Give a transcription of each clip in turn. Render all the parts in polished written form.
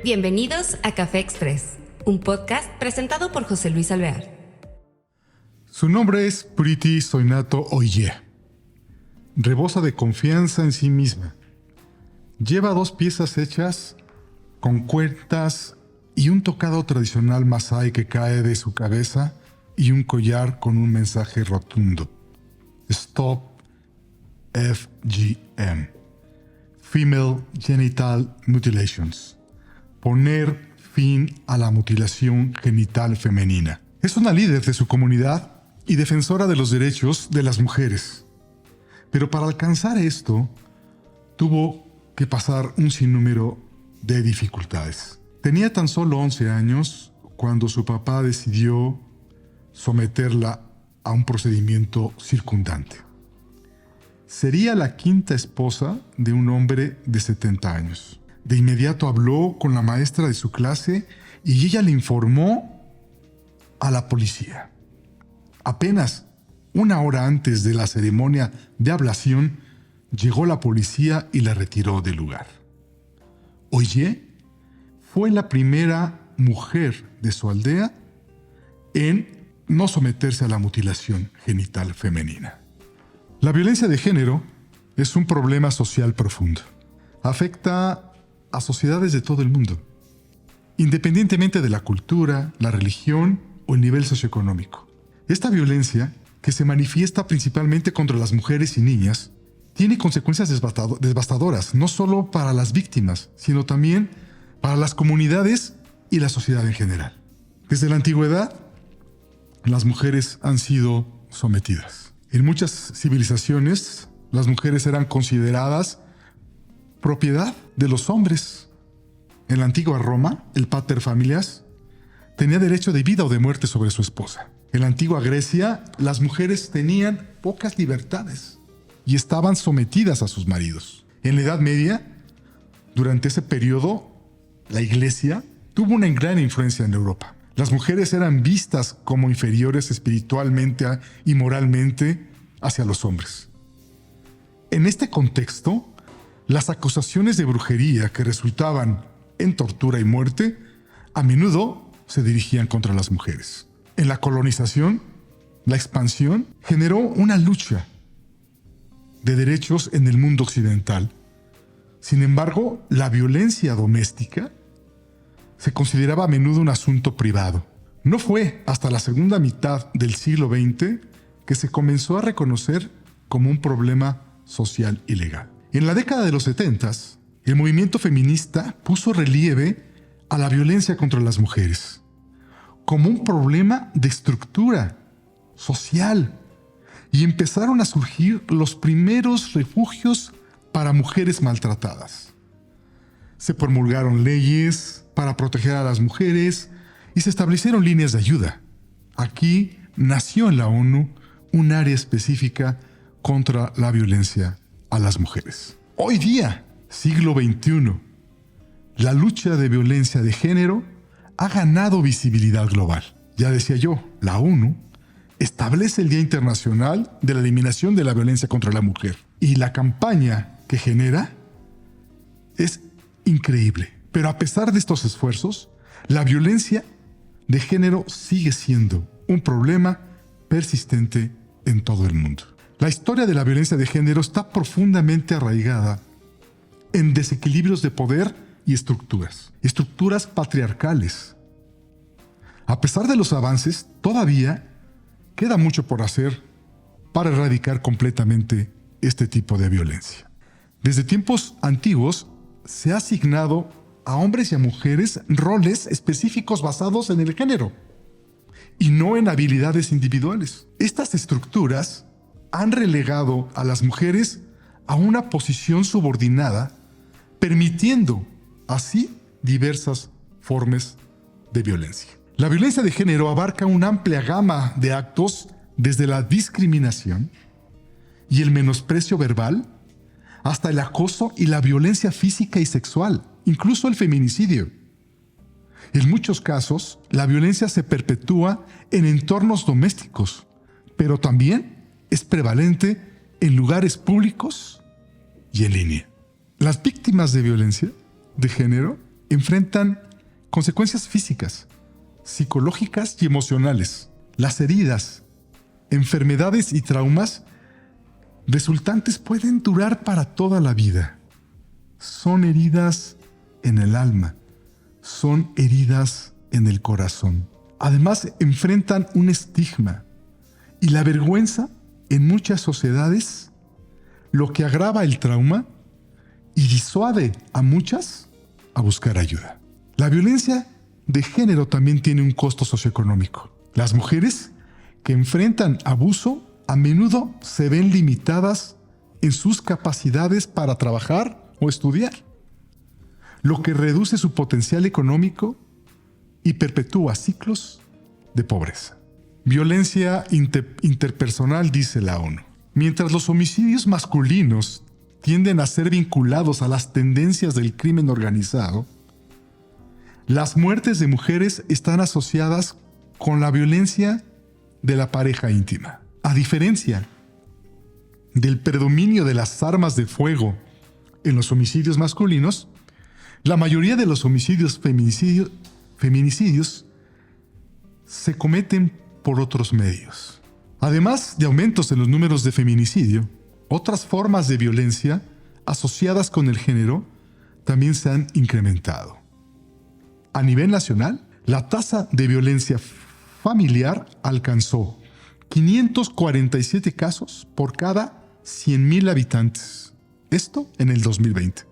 Bienvenidos a Café Express, un podcast presentado por José Luis Alvear. Su nombre es Priti Soinato Oye. Rebosa de confianza en sí misma. Lleva 2 piezas hechas con cuentas y un tocado tradicional masái que cae de su cabeza y un collar con un mensaje rotundo. Stop FGM. Female Genital Mutilations. Poner fin a la mutilación genital femenina. Es una líder de su comunidad y defensora de los derechos de las mujeres. Pero para alcanzar esto, tuvo que pasar un sinnúmero de dificultades. Tenía tan solo 11 años cuando su papá decidió someterla a un procedimiento circundante. Sería la 5ª esposa de un hombre de 70 años. De inmediato habló con la maestra de su clase y ella le informó a la policía. Apenas 1 hora antes de la ceremonia de ablación, llegó la policía y la retiró del lugar. Oye fue la primera mujer de su aldea en no someterse a la mutilación genital femenina. La violencia de género es un problema social profundo. Afecta a sociedades de todo el mundo, independientemente de la cultura, la religión o el nivel socioeconómico. Esta violencia, que se manifiesta principalmente contra las mujeres y niñas, tiene consecuencias devastadoras, no solo para las víctimas, sino también para las comunidades y la sociedad en general. Desde la antigüedad, las mujeres han sido sometidas. En muchas civilizaciones, las mujeres eran consideradas propiedad de los hombres. En la antigua Roma, el pater familias tenía derecho de vida o de muerte sobre su esposa. En la antigua Grecia, las mujeres tenían pocas libertades y estaban sometidas a sus maridos. En la Edad Media, durante ese periodo, la Iglesia tuvo una gran influencia en Europa. Las mujeres eran vistas como inferiores espiritualmente y moralmente hacia los hombres. En este contexto, las acusaciones de brujería que resultaban en tortura y muerte a menudo se dirigían contra las mujeres. En la colonización, la expansión generó una lucha de derechos en el mundo occidental. Sin embargo, la violencia doméstica se consideraba a menudo un asunto privado. No fue hasta la segunda mitad del siglo XX que se comenzó a reconocer como un problema social y legal. En la década de los 70, el movimiento feminista puso relieve a la violencia contra las mujeres como un problema de estructura social y empezaron a surgir los primeros refugios para mujeres maltratadas. Se promulgaron leyes para proteger a las mujeres y se establecieron líneas de ayuda. Aquí nació en la ONU un área específica contra la violencia a las mujeres. Hoy día, siglo XXI, la lucha de violencia de género ha ganado visibilidad global. Ya decía yo, la ONU establece el Día Internacional de la Eliminación de la Violencia contra la Mujer. Y la campaña que genera es increíble. Pero a pesar de estos esfuerzos, la violencia de género sigue siendo un problema persistente en todo el mundo. La historia de la violencia de género está profundamente arraigada en desequilibrios de poder y estructuras patriarcales. A pesar de los avances, todavía queda mucho por hacer para erradicar completamente este tipo de violencia. Desde tiempos antiguos se ha asignado a hombres y a mujeres roles específicos basados en el género y no en habilidades individuales. Estas estructuras han relegado a las mujeres a una posición subordinada, permitiendo así diversas formas de violencia. La violencia de género abarca una amplia gama de actos, desde la discriminación y el menosprecio verbal hasta el acoso y la violencia física y sexual, incluso el feminicidio. En muchos casos, la violencia se perpetúa en entornos domésticos, pero también es prevalente en lugares públicos y en línea. Las víctimas de violencia de género enfrentan consecuencias físicas, psicológicas y emocionales. Las heridas, enfermedades y traumas resultantes pueden durar para toda la vida. Son heridas en el alma, son heridas en el corazón. Además, enfrentan un estigma y la vergüenza en muchas sociedades, lo que agrava el trauma y disuade a muchas a buscar ayuda. La violencia de género también tiene un costo socioeconómico. Las mujeres que enfrentan abuso a menudo se ven limitadas en sus capacidades para trabajar o estudiar, lo que reduce su potencial económico y perpetúa ciclos de pobreza. Violencia interpersonal, dice la ONU. Mientras los homicidios masculinos tienden a ser vinculados a las tendencias del crimen organizado, las muertes de mujeres están asociadas con la violencia de la pareja íntima. A diferencia del predominio de las armas de fuego en los homicidios masculinos, la mayoría de los homicidios feminicidios se cometen por otros medios. Además de aumentos en los números de feminicidio, otras formas de violencia asociadas con el género también se han incrementado. A nivel nacional, la tasa de violencia familiar alcanzó 547 casos por cada 100,000 habitantes. Esto en el 2020.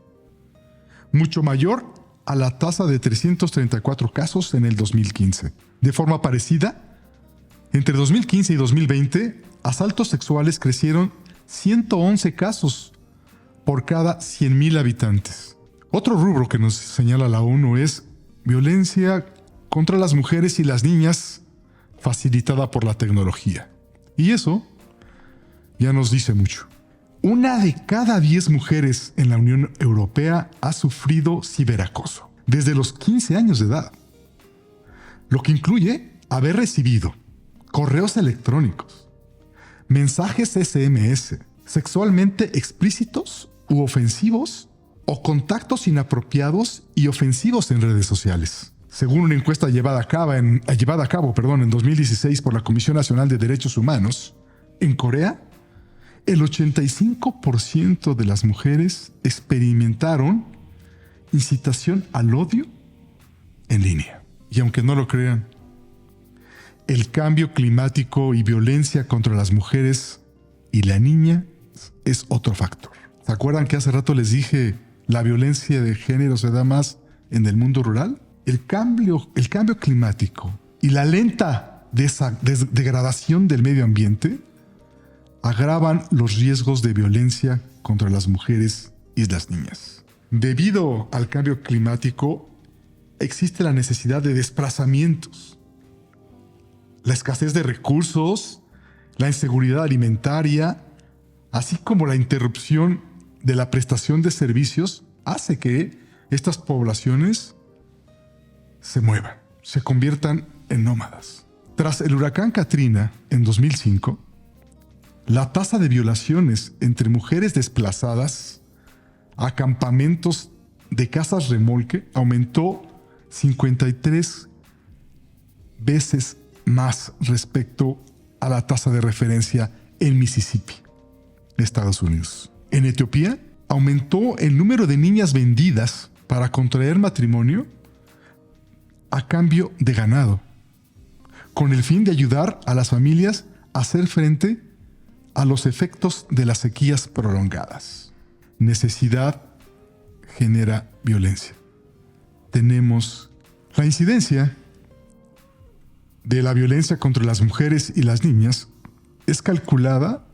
Mucho mayor a la tasa de 334 casos en el 2015. De forma parecida, entre 2015 y 2020, asaltos sexuales crecieron 111 casos por cada 100,000 habitantes. Otro rubro que nos señala la ONU es violencia contra las mujeres y las niñas facilitada por la tecnología. Y eso ya nos dice mucho. 1 de cada 10 mujeres en la Unión Europea ha sufrido ciberacoso desde los 15 años de edad, lo que incluye haber recibido correos electrónicos, mensajes SMS sexualmente explícitos u ofensivos o contactos inapropiados y ofensivos en redes sociales. Según una encuesta llevada a cabo en 2016 por la Comisión Nacional de Derechos Humanos, en Corea, el 85% de las mujeres experimentaron incitación al odio en línea. Y aunque no lo crean, el cambio climático y violencia contra las mujeres y la niña es otro factor. ¿Se acuerdan que hace rato les dije la violencia de género se da más en el mundo rural? El cambio climático y la lenta degradación del medio ambiente agravan los riesgos de violencia contra las mujeres y las niñas. Debido al cambio climático, existe la necesidad de desplazamientos, la escasez de recursos, la inseguridad alimentaria, así como la interrupción de la prestación de servicios, hace que estas poblaciones se muevan, se conviertan en nómadas. Tras el huracán Katrina en 2005, la tasa de violaciones entre mujeres desplazadas a campamentos de casas remolque aumentó 53 veces más respecto a la tasa de referencia en Mississippi, Estados Unidos. En Etiopía, aumentó el número de niñas vendidas para contraer matrimonio a cambio de ganado, con el fin de ayudar a las familias a hacer frente a los efectos de las sequías prolongadas. Necesidad genera violencia. Tenemos la incidencia de la violencia contra las mujeres y las niñas es calculada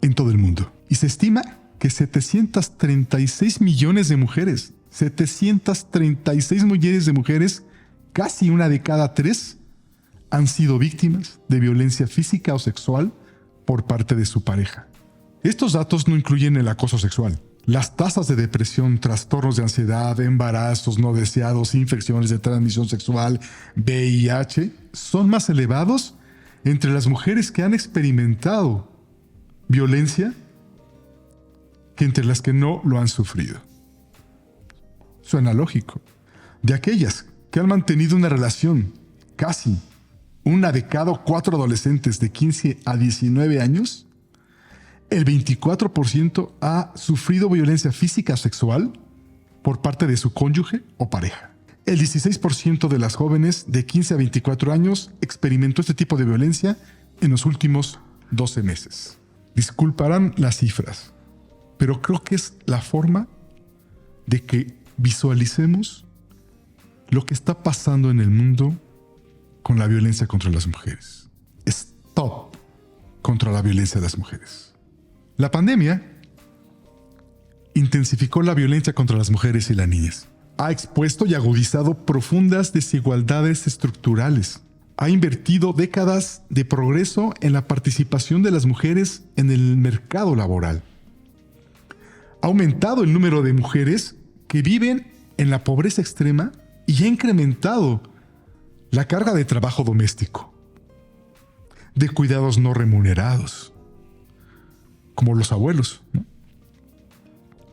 en todo el mundo y se estima que 736 millones de mujeres, 736 millones de mujeres, casi 1 de cada 3, han sido víctimas de violencia física o sexual por parte de su pareja. Estos datos no incluyen el acoso sexual. Las tasas de depresión, trastornos de ansiedad, embarazos no deseados, infecciones de transmisión sexual, VIH, son más elevados entre las mujeres que han experimentado violencia que entre las que no lo han sufrido. Suena lógico. De aquellas que han mantenido una relación, casi una de cada 4 adolescentes de 15 a 19 años, el 24% ha sufrido violencia física o sexual por parte de su cónyuge o pareja. El 16% de las jóvenes de 15 a 24 años experimentó este tipo de violencia en los últimos 12 meses. Disculparán las cifras, pero creo que es la forma de que visualicemos lo que está pasando en el mundo con la violencia contra las mujeres. Stop contra la violencia de las mujeres. La pandemia intensificó la violencia contra las mujeres y las niñas. Ha expuesto y agudizado profundas desigualdades estructurales. Ha invertido décadas de progreso en la participación de las mujeres en el mercado laboral. Ha aumentado el número de mujeres que viven en la pobreza extrema y ha incrementado la carga de trabajo doméstico, de cuidados no remunerados, como los abuelos, ¿no?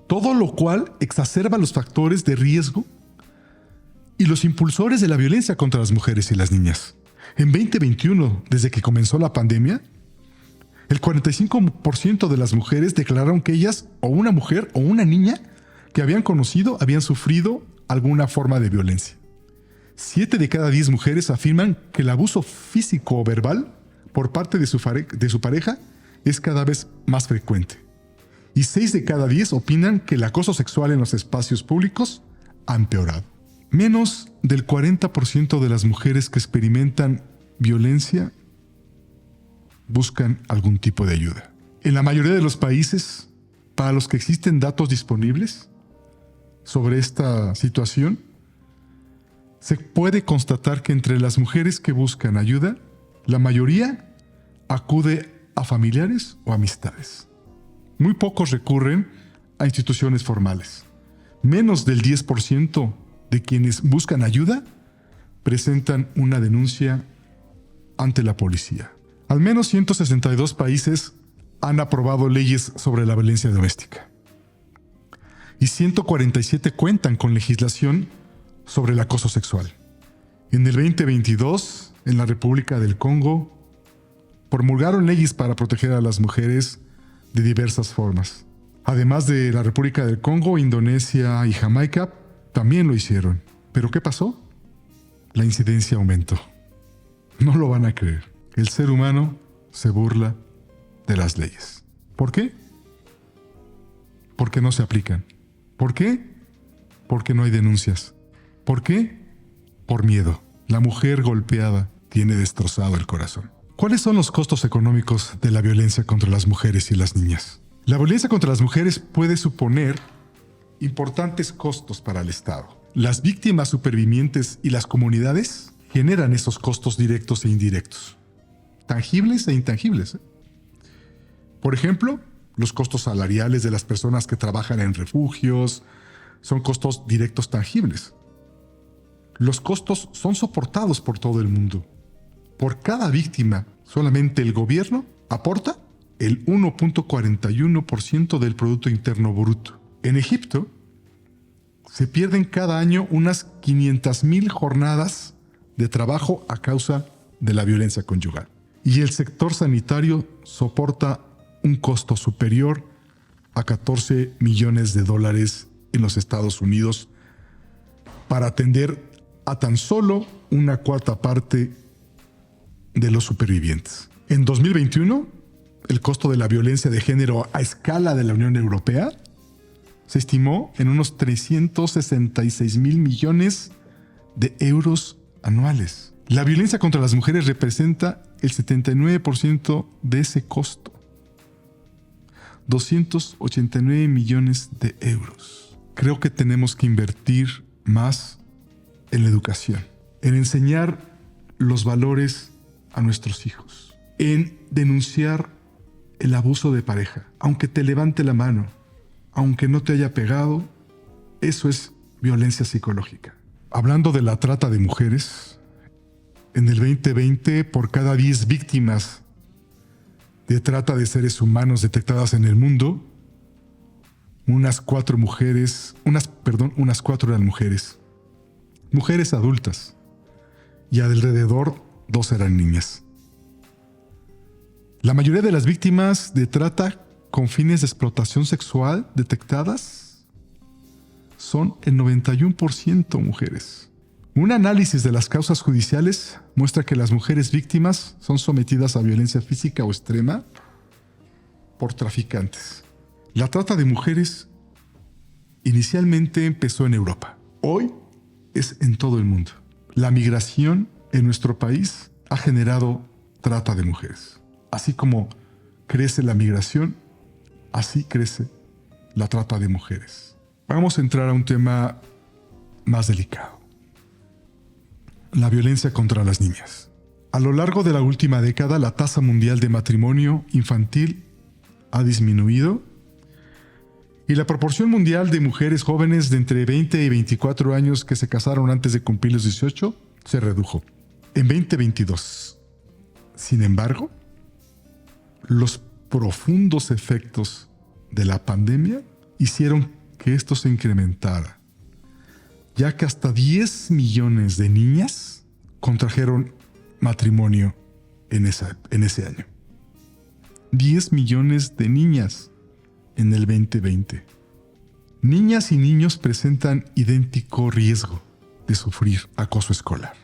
Todo lo cual exacerba los factores de riesgo y los impulsores de la violencia contra las mujeres y las niñas. En 2021, desde que comenzó la pandemia, el 45% de las mujeres declararon que ellas, o una mujer o una niña que habían conocido, habían sufrido alguna forma de violencia. 7 de cada 10 mujeres afirman que el abuso físico o verbal por parte de su pareja es cada vez más frecuente. Y 6 de cada 10 opinan que el acoso sexual en los espacios públicos ha empeorado. Menos del 40% de las mujeres que experimentan violencia buscan algún tipo de ayuda. En la mayoría de los países para los que existen datos disponibles sobre esta situación, se puede constatar que entre las mujeres que buscan ayuda, la mayoría acude a familiares o amistades. Muy pocos recurren a instituciones formales. Menos del 10% de quienes buscan ayuda presentan una denuncia ante la policía. Al menos 162 países han aprobado leyes sobre la violencia doméstica. Y 147 cuentan con legislación sobre el acoso sexual. En el 2022, en la República del Congo, promulgaron leyes para proteger a las mujeres de diversas formas. Además de la República del Congo, Indonesia y Jamaica también lo hicieron. ¿Pero qué pasó? La incidencia aumentó. No lo van a creer. El ser humano se burla de las leyes. ¿Por qué? Porque no se aplican. ¿Por qué? Porque no hay denuncias. ¿Por qué? Por miedo. La mujer golpeada tiene destrozado el corazón. ¿Cuáles son los costos económicos de la violencia contra las mujeres y las niñas? La violencia contra las mujeres puede suponer importantes costos para el Estado. Las víctimas supervivientes y las comunidades generan esos costos directos e indirectos, tangibles e intangibles. Por ejemplo, los costos salariales de las personas que trabajan en refugios son costos directos tangibles. Los costos son soportados por todo el mundo. Por cada víctima, solamente el gobierno aporta el 1.41% del Producto Interno Bruto. En Egipto, se pierden cada año unas 500,000 jornadas de trabajo a causa de la violencia conyugal. Y el sector sanitario soporta un costo superior a $14 millones en los Estados Unidos para atender a tan solo una cuarta parte de los supervivientes. En 2021, el costo de la violencia de género a escala de la Unión Europea se estimó en unos 366,000 millones de euros anuales. La violencia contra las mujeres representa el 79% de ese costo. 289 millones de euros. Creo que tenemos que invertir más en la educación, en enseñar los valores a nuestros hijos, en denunciar el abuso de pareja. Aunque te levante la mano, aunque no te haya pegado, eso es violencia psicológica. Hablando de la trata de mujeres, en el 2020, por cada 10 víctimas de trata de seres humanos detectadas en el mundo, unas 4 eran mujeres. Mujeres adultas. Y alrededor 2 eran niñas. La mayoría de las víctimas de trata con fines de explotación sexual detectadas son el 91% mujeres. Un análisis de las causas judiciales muestra que las mujeres víctimas son sometidas a violencia física o extrema por traficantes. La trata de mujeres inicialmente empezó en Europa. Hoy es en todo el mundo. La migración en nuestro país ha generado trata de mujeres. Así como crece la migración, así crece la trata de mujeres. Vamos a entrar a un tema más delicado. La violencia contra las niñas. A lo largo de la última década, la tasa mundial de matrimonio infantil ha disminuido y la proporción mundial de mujeres jóvenes de entre 20 y 24 años que se casaron antes de cumplir los 18 se redujo en 2022. Sin embargo, los profundos efectos de la pandemia hicieron que esto se incrementara, ya que hasta 10 millones de niñas contrajeron matrimonio en ese año. 10 millones de niñas en el 2020. Niñas y niños presentan idéntico riesgo de sufrir acoso escolar.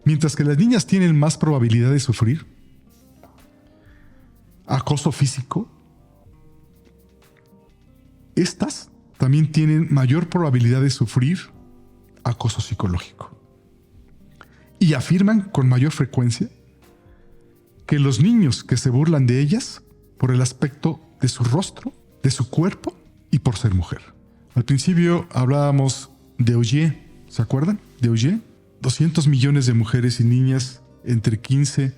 Mientras que las niñas tienen más probabilidad de sufrir acoso físico, estas también tienen mayor probabilidad de sufrir acoso psicológico. Y afirman con mayor frecuencia que los niños que se burlan de ellas por el aspecto de su rostro, de su cuerpo y por ser mujer. Al principio hablábamos de Ollé, ¿se acuerdan? De Ollé. 200 millones de mujeres y niñas entre 15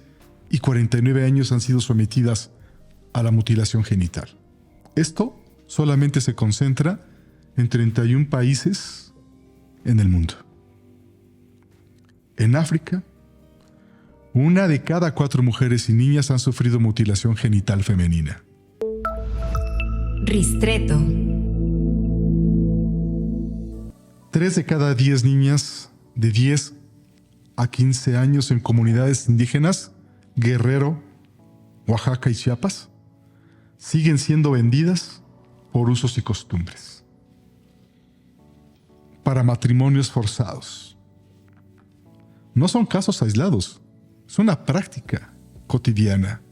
y 49 años han sido sometidas a la mutilación genital. Esto solamente se concentra en 31 países en el mundo. En África, 1 de cada 4 mujeres y niñas han sufrido mutilación genital femenina. Ristretto. 3 de cada 10 niñas de 10 a 15 años en comunidades indígenas, Guerrero, Oaxaca y Chiapas, siguen siendo vendidas por usos y costumbres para matrimonios forzados. No son casos aislados, es una práctica cotidiana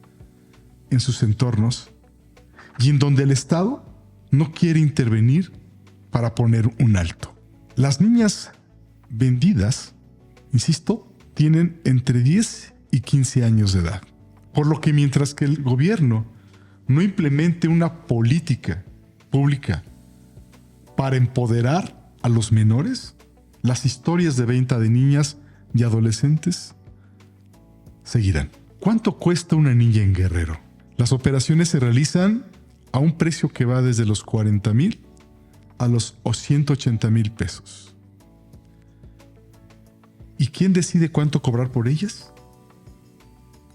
en sus entornos y en donde el Estado no quiere intervenir para poner un alto. Las niñas vendidas, insisto, tienen entre 10 y 15 años de edad, por lo que mientras que el gobierno no implemente una política pública para empoderar a los menores, las historias de venta de niñas y adolescentes seguirán. ¿Cuánto cuesta una niña en Guerrero? Las operaciones se realizan a un precio que va desde los 40,000 a los 180,000 pesos. ¿Y quién decide cuánto cobrar por ellas?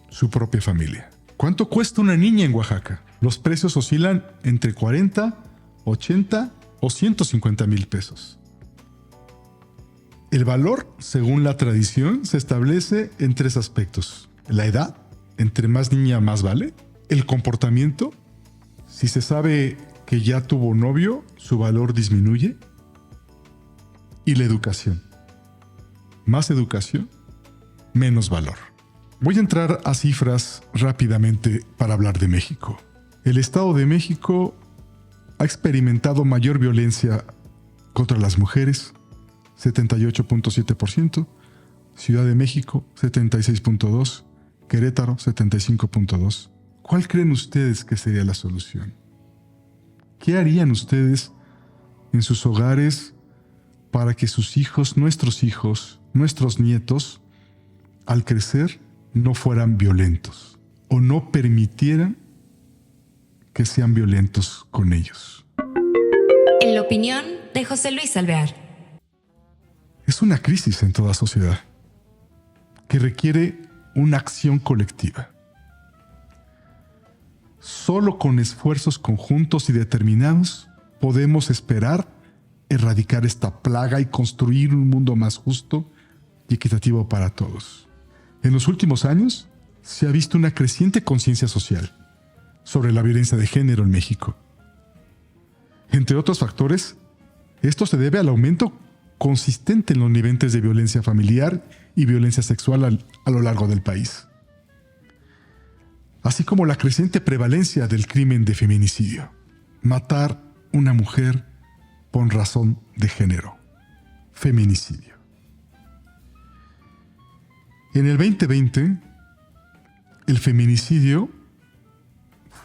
Su propia familia. ¿Cuánto cuesta una niña en Oaxaca? Los precios oscilan entre 40, 80 o 150,000 pesos. El valor, según la tradición, se establece en 3 aspectos. La edad, entre más niña más vale. El comportamiento, si se sabe que ya tuvo novio, su valor disminuye. Y la educación. Más educación, menos valor. Voy a entrar a cifras rápidamente para hablar de México. El Estado de México ha experimentado mayor violencia contra las mujeres, 78.7%, Ciudad de México, 76.2%, Querétaro, 75.2%. ¿Cuál creen ustedes que sería la solución? ¿Qué harían ustedes en sus hogares para que sus hijos, nuestros nietos, al crecer, no fueran violentos o no permitieran que sean violentos con ellos? En la opinión de José Luis Alvear. Es una crisis en toda sociedad que requiere una acción colectiva. Solo con esfuerzos conjuntos y determinados podemos esperar erradicar esta plaga y construir un mundo más justo y equitativo para todos. En los últimos años se ha visto una creciente conciencia social sobre la violencia de género en México. Entre otros factores, esto se debe al aumento consistente en los niveles de violencia familiar y violencia sexual a lo largo del país, así como la creciente prevalencia del crimen de feminicidio, matar una mujer por razón de género, feminicidio. En el 2020, el feminicidio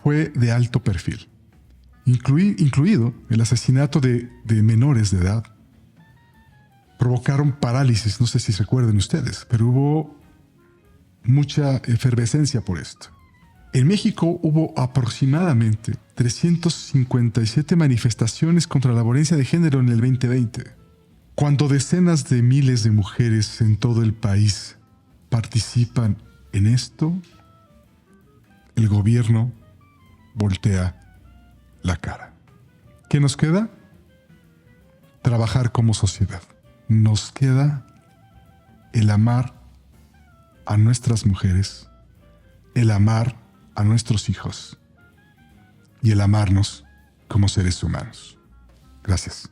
fue de alto perfil, incluido el asesinato de menores de edad. Provocaron parálisis, no sé si recuerden ustedes, pero hubo mucha efervescencia por esto. En México hubo aproximadamente 357 manifestaciones contra la violencia de género en el 2020. Cuando decenas de miles de mujeres en todo el país participan en esto, el gobierno voltea la cara. ¿Qué nos queda? Trabajar como sociedad. Nos queda el amar a nuestras mujeres, el amar a nuestros hijos y el amarnos como seres humanos. Gracias.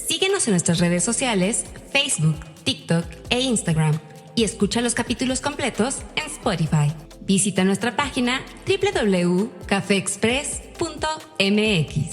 Síguenos en nuestras redes sociales, Facebook, TikTok e Instagram y escucha los capítulos completos en Spotify. Visita nuestra página www.cafeexpress.mx.